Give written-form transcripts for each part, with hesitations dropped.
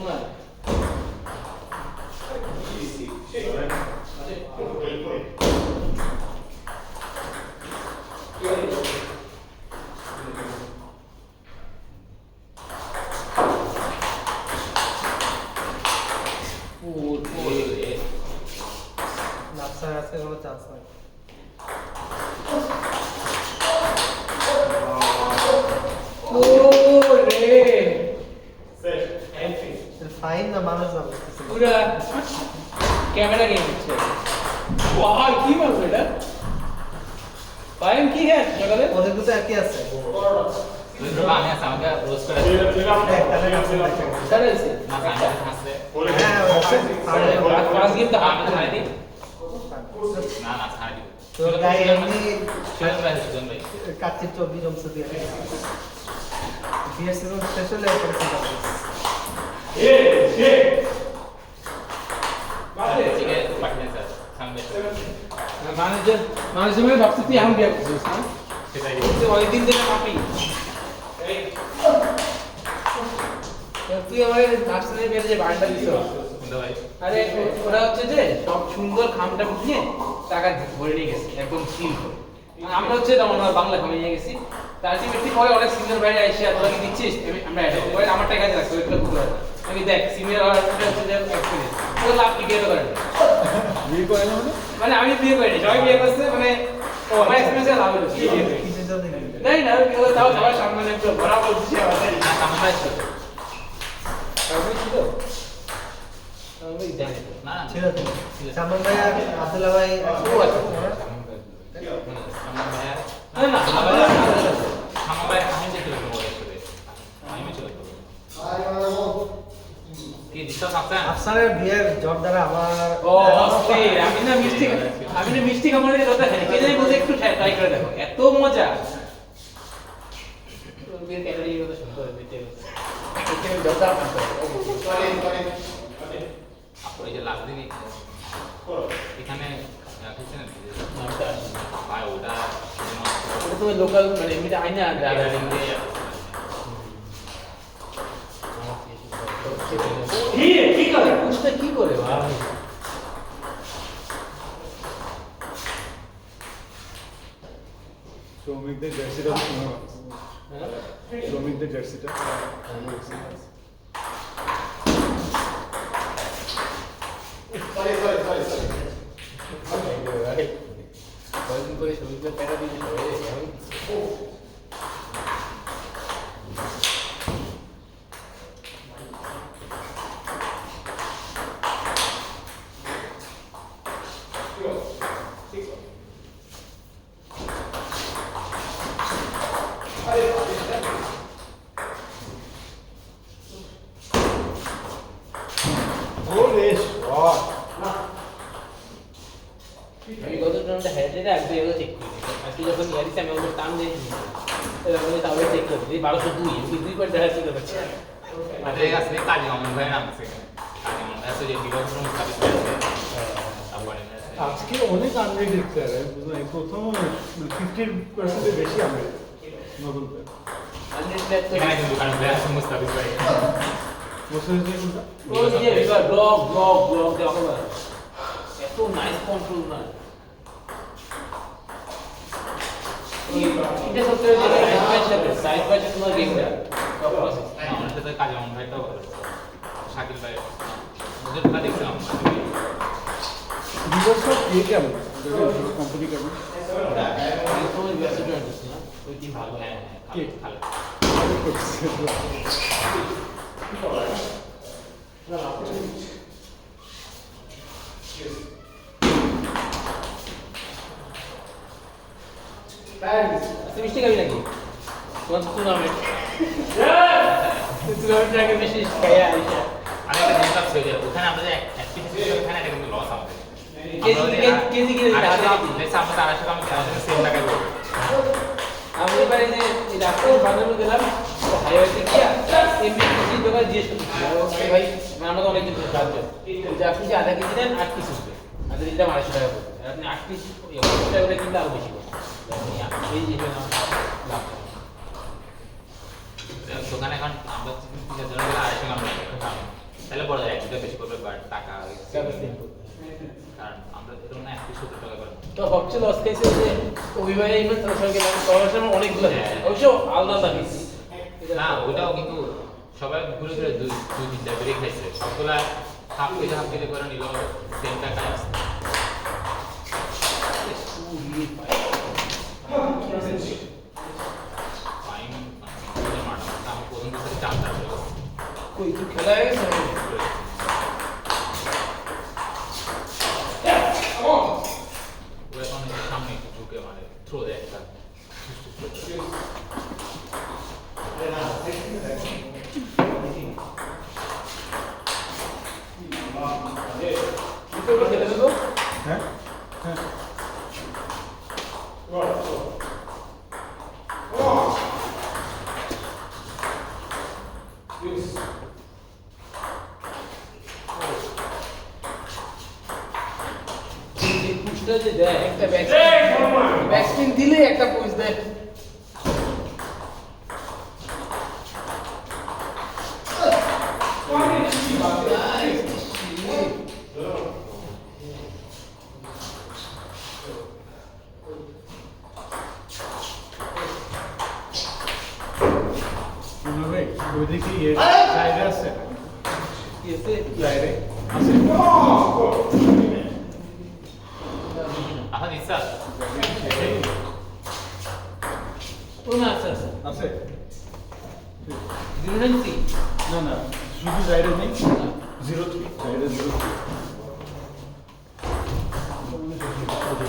না নাপসার আছে কোনো চান্স নাই ও রে ফাইন না মানুষ না পুরা ক্যামেরা গেম হচ্ছে ওয়াও কি বলছো এটা ফাইন কি হ্যাঁ জগতে ওদের তো একই আছে তুই তো আমি আছে আমাকে রোজ করে তাহলে আছে না সামনে আসলে হ্যাঁ পাঁচ গেম তো আমি তো নাই না না ছাড় দিব তো গাই এমনি সুজন ভাই কাচ্চির 24 অংশ দিয়ে বিএসসি রোড শেষ হলে এরপরে কি হবে ঠিক আছে পাঠিয়ে স্যার সামনে মানুষজন ভাবছি তুই এখন বিয়ে করছিস না সেটাই তুই অনেকদিন ধরে মাপি তুই আমার নার্সারি বের যে বান্ডা দিছ বন্ধু ভাই আরে ওরা হচ্ছে যে সব সুন্দর খামটা বুঝিয়ে টাকা ভরে নিয়ে গেছে একদম সিল করে আমরা হচ্ছে আমরা বাংলা খামে নিয়ে গেছি তার আলটিমেটলি পরে অনেক সিনিয়র ভাইরা এসে তোরা কি দিচ্ছিস আমরা অ্যাড করে আমার টাকা রাখছি ওইগুলো পুরো আমি দেখ সিনিয়র এটা হচ্ছে যে এক্সপেরিয়েন্স পুরো লাভ কি কেটে করে বিয়ে করে না মানে আমি বিয়ে করিনি সবাই বিয়ে করছে মানে আমার এক্সপেরিয়েন্স লাভ হলো কিছু জন্য নাই না আমি বিয়ে করে তাও সবার সামনে একটু ভরা বলছি আমাদের না সামনে ভাই ছিল আমি ছিল আমি জানি না ছিল তো সামন ভাই আর আব্দুল্লাহ ভাই ও আছে সামনে ভাই না না সামনে ভাই আমি যেতে পারবো আমি চলে যাবো কি বিশ্বাস আছে আফসানের বিয়ের জব দ্বারা আমার ও অস্থির আমি না মিষ্টি খামারে কথা খাই কে জানি বলতে একটু ট্রাই করে দেখো এত মজা তোর বিয়ের ক্যাটারিং কথা শুনতে হবে বিতে ওকে জবটা আপনি যে লাস্ট দিনই এখানে রাখছেন ভাই ওটা ওটা তো লোকাল মানে এমনিতে আইনা কি করে বুঝতে কি করে ভাই শ্রমিকদের জার্সিটা শ্রমিকদের জার্সিটা কয়েকদিন করে শরীরের টাকা দিয়ে আমি গত টুর্নামেন্টে হেরে দিলে একদম এগুলো চেক করি আজকে যখন ইয়ারিস আমি ওগুলো টান দিয়ে এবার তাহলে চেক করি এই 1202 আমি 2 পয়েন্ট দেখা ছিল হচ্ছে আমাদের কাছে কাজে অমন ভাই নামছে কাজে অমন আছে যে বিরোধ রুম স্থাপিত হয়েছে তারপরে আজকে অনেক আনরেডেড প্লেয়ার প্রথম 50% এর বেশি আনরেডেড নতুন প্লেয়ার এখানে কিন্তু কারণ প্লেয়ার মুস্তাফিজ ভাই মোস্তাফিজ কোনটা ও যে রিভার ব্লক দেখো না এত নাইস কন্ট্রোল না এটা সত্যি যে সাইড বাই সাইড তোমার গেমটা প্রসেস আমাদের সাথে কাজে অমন ভাইটাও ভালো শাকিল ভাই ওদের খেলা দেখছিলাম বিকজ অফ কে কেমন কোম্পানি কেমন তোমার ব্যবসা জয়েন করছিস না ওই টিম ভালো হ্যাঁ কে? ভালো মিষ্টি খাবি নাকি তোমার টুর্নামেন্ট টুর্নামেন্ট আগে বেশি খাইয়া আইসা আরেকটা জিনিস আছে যে ওখানে আমরা যে অ্যাক্টিভিটি ওখানে এটা কিন্তু লস আমাদের কেজি কিনে দিতে হাতে বেশ আমরা 250 টাকা খেলাতে সেম টাকায় করব আমি এবারে যে এই রাস্তা বানানো গেলাম হাইওয়েতে গিয়া এমনি কেজি দোকান জিজ্ঞেস করছি ভাই আমরা তো অনেক কিছু সাহায্য যে আপনি যে আধা কেজি দেন 8 পিস উঠবে আধা কেজিটা 1200 টাকা পড়বে আপনি 8 পিস 100 টাকা করে কিনলে আরো বেশি পড়বে এই যে লাভ দোকানে এখন আমরা 3000 টাকা 250 গ্রাম লাগে কারণ আমরা এরকম না 170 টাকা করে তো সবচেয়ে লস খাইছে যে অভিভাবক ইভেন্ট তার সঙ্গে সময় অনেকগুলো হ্যাঁ। অবশ্য আলাদা আলাদা খাইছি না ওটাও কিন্তু সবাই ঘুরে ঘুরে দুই তিনটা বেরিয়ে খাইছে সবগুলা হাফ কেজি করে নিল সেম টাকা আসছে ফাইন আমি প্রথম বছরে 4 টাকা করে কই তো খেলা হয়ে গেছে ও এখন সামনে একটু ঢুকে মানে থ্রো দেয় একটা ভিতরে খেলে দেবো হ্যাঁ হ্যাঁ এই পুশটা যে দেয় একটা ব্যাকস্পিন দিলে একটা পুশ দেয় ভাই ওইদিকে জায়গা আছে এসে বাইরে আছে আহা নিসা ও না আচ্ছা আচ্ছা আছে 093 না না শুধু বাইরে নেই 03 বাইরে 03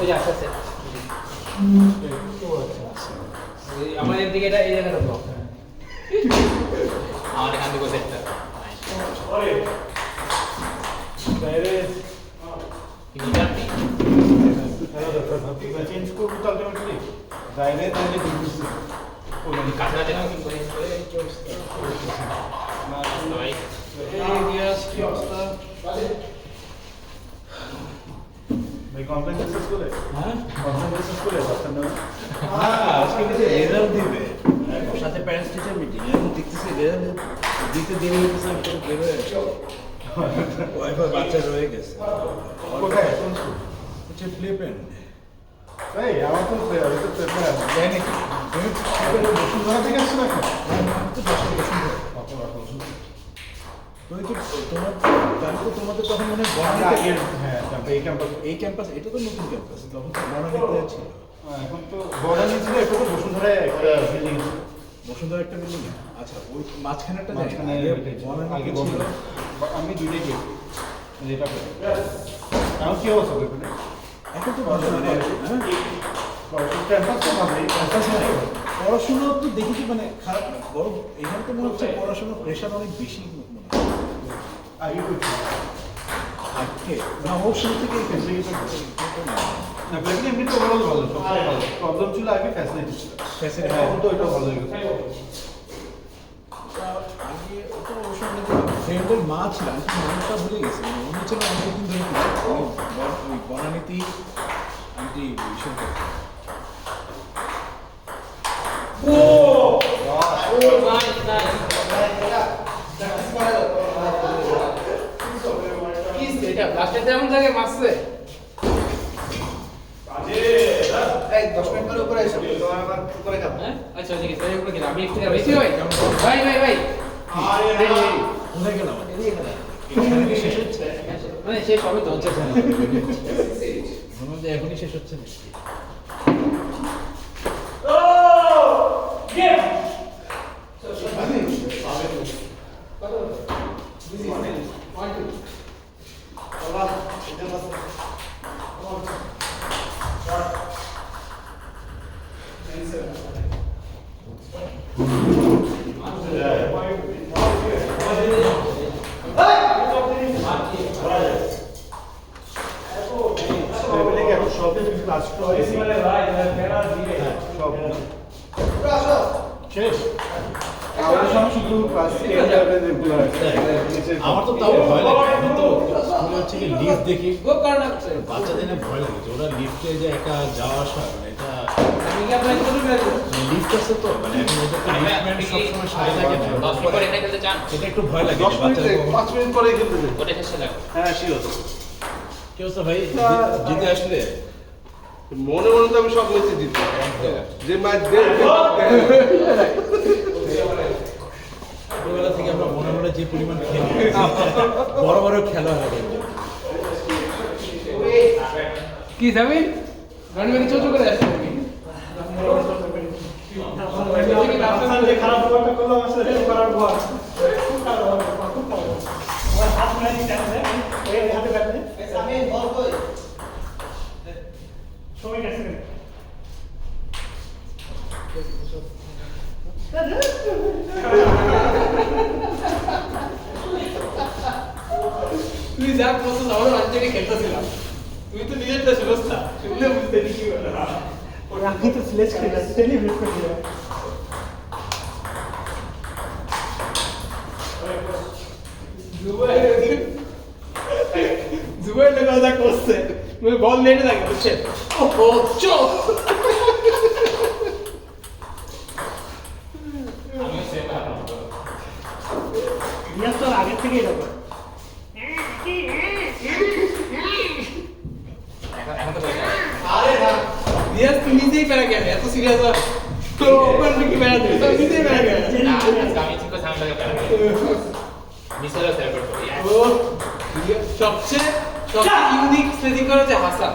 ওই যে আচ্ছা আচ্ছা আমার এর দিকে এটা এই জায়গাটা ব্লক আমার এখান থেকে সেটটা বাইরে ইমিডিয়েটলি চেঞ্জ করবো তো আলটিমেটলি বাইরে তাহলে ডিফিউজ কাছাকাছি না কিন্তু ভাই ভাই কমপ্লেন সাকসেস করে হ্যাঁ কমপ্লেন সাকসেস করে বাচ্চার নামে আজকে কিছু রেজাল্ট দিবে ওর সাথে প্যারেন্টস টিচার মিটিং এখন দেখতেছি রেজাল্ট দিতে দেরি হয়েছে করে বেরোয় ওয়াইফাই বাচ্চা রয়ে গেছে কোথায় কোন স্কুল হচ্ছে প্লে পেন এই আমার তো পেপার যাই নাকি তুমি বসুন্ধরা থেকে আসছো না এখন তো দশটা বসুন্ধরা তুমি তো তোমার তাহলে তো তোমাদের তখন মনে হয় আমরা বনানীতে আগের হ্যাঁ এই ক্যাম্পাস এই ক্যাম্পাস এটা তো নতুন ক্যাম্পাস তখন তো বনানীতে ছিল এখন তো বর্ডার ছিল এটা তো বসুন্ধরায় একটা বিল্ডিং বসুন্ধরা একটা বিল্ডিং আচ্ছা ওই মাঝখানেরটা জানি না। মাঝখানে আগে আগে বনানীতে ছিল বন্ধ আমি দুইটাই গেছি যেটা এখন কি অবস্থা ওখানে এখন তো বর্তমানে হ্যাঁ ক্যাম্পাস তো ভালোই ক্যাম্পাস নাই। পড়াশোনা তো দেখেছি মানে খারাপ না বরং এখানে তো মনে হচ্ছে পড়াশোনার প্রেশার অনেক বেশি মনে হয় আগে করছি আজকে না ওর শুরু থেকে না প্লেন এমনিতে ওভারঅল ভালো সবটাই ভালো প্রবলেম ছিল আগে ফ্যাসিলিটি ছিল Facility। এখন তো এটা ভালো হয়ে গেছে আগে ওটা অবশ্য অনেক ফ্রেন্ডের মা ছিল আমি তো নামটা ভুলে গেছি মানে অন্য ছিল অনেকদিন ধরে ওই বনানীতি আন্টি বিষয় ও নাইস নাইস কি এটা লাস্টে যেমন থাকে মাসে এই 10 মিনিট পরে উপরে এসো তোমার আবার উপরে খাবো হ্যাঁ আচ্ছা ঠিক আছে উপরে গেলাম আমি একটু বেশি ভাই ভাই কোথায় গেলাম এদিকে খেলা এখানে কি শেষ হচ্ছে মানে শেষ হবে তো হচ্ছে মনে হয় যে এখনই শেষ হচ্ছে নাকি লেভেলে কি এখন সবে ক্লাস তো হয়েছে সব শেষ আমাদের সময় শুধু ক্লাস 10 লেভেলের রেগুলার আমার তো তাও ভয় লাগে আমি তো স্কুলে হচ্ছে কি লিফট দেখি গো কারণ আছে বাচ্চাদের না ভয় লাগে যে ওরা লিফটে যে একা যাওয়া আসা মানে এটা আমি কি আপনাকে বলতে পারি লিফট আছে তো মানে এখন ওদের তো লিফটম্যান সবসময় সাথে থাকে না 10 মিনিট পরে এখানে খেলতে চান? এটা একটু ভয় লাগে 10 যে মিনিট বাচ্চারা কখন- 5 মিনিট পরে খেলতে যাই। ওটা শেষে যাবে। হ্যাঁ শিওর। কি অবস্থা ভাই জিতে আসলে মনে মনে তো আমি সব ম্যাচে জিতি। যে ম্যাচ ছোটবেলা থেকে আমরা মনে মনে যে পরিমাণ খেলি বড় বড় খেলা হয় কি যাবে গাড়ি গাড়ি চোচো করে আসছে নাকি যে খারাপ ব্যাপারটা করলো আমার সাথে করার পর খুব খারাপ হবে, খুব খারাপ হবে। আমার হাত মেরে দিতে হবে, ওই হাতে কাটলে। সময় গেছে। তুই যা করছিস আমরা আজ থেকে খেলতেছিলাম তুই তো নিজেরটা শুনছ না শুনলে বুঝতে কি করে আমি তো সিলেক্ট করি না, সেলিব্রেট করি না। জুবাইর লোক যা করছে মানে বল নেটে লাগে বুঝছে ও চো আমিও সেম রিয়াজ তো আগের থেকেই এরকম। এখন তো বলতে রিয়াজ তুই নিজেই পেরা গেলে এত সিরিয়াস হয় তো ওপেন কি পেরা দিবি তুই নিজেই পেরা গেলে না আমি ঠিক কথা সামনে পেলাম মিসেল সেলিব্রেট করি ও সবচেয়ে ইউনিক স্লেজিং করা যে হাসান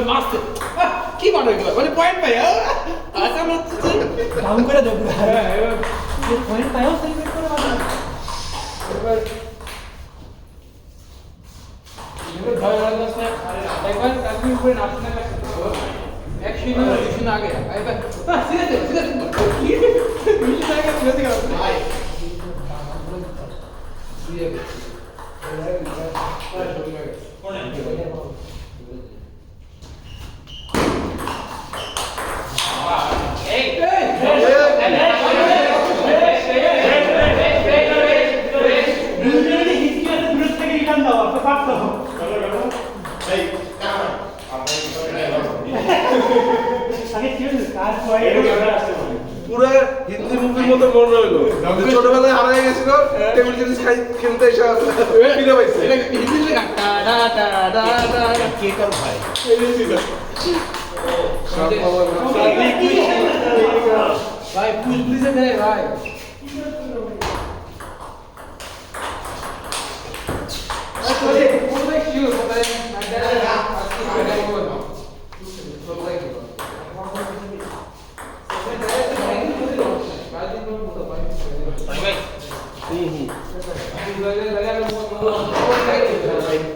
মাস্টার কি মানে এগুলো মানে পয়েন্ট পাই হাসান হচ্ছে কাম করে দেবো। যে পয়েন্ট পাইও সেলিব্রেট করে ভালো। এবার এবার ভয় লাগছে একবার কাশ্মীর উপরে নাচতে লাগছে এক শূন্য দুই শূন্য আগে এবার সিরিয়াস দুই শূন্য আগে সিরিয়াস গেল ভাই দুজনে হিচকি আছে, দূর থেকে রিটার্ন দাও, তো পারতো। আগে ছিল না, কাজ হয়। পুরো হিন্দি মুভির মতো মনে হলো যে ছোটবেলায় হারিয়ে গেছিল টেবিল টেনিস খেলতে এসে ফিরে পাইছে। এটা হিন্দি গান টা ডা টা ডা ডা কে কার ভাই সব বাবা ভাই পুশ পুলিশে দেয় ভাই Sorry, what like you, but my dad asked me to go. So like you. ভাই लगा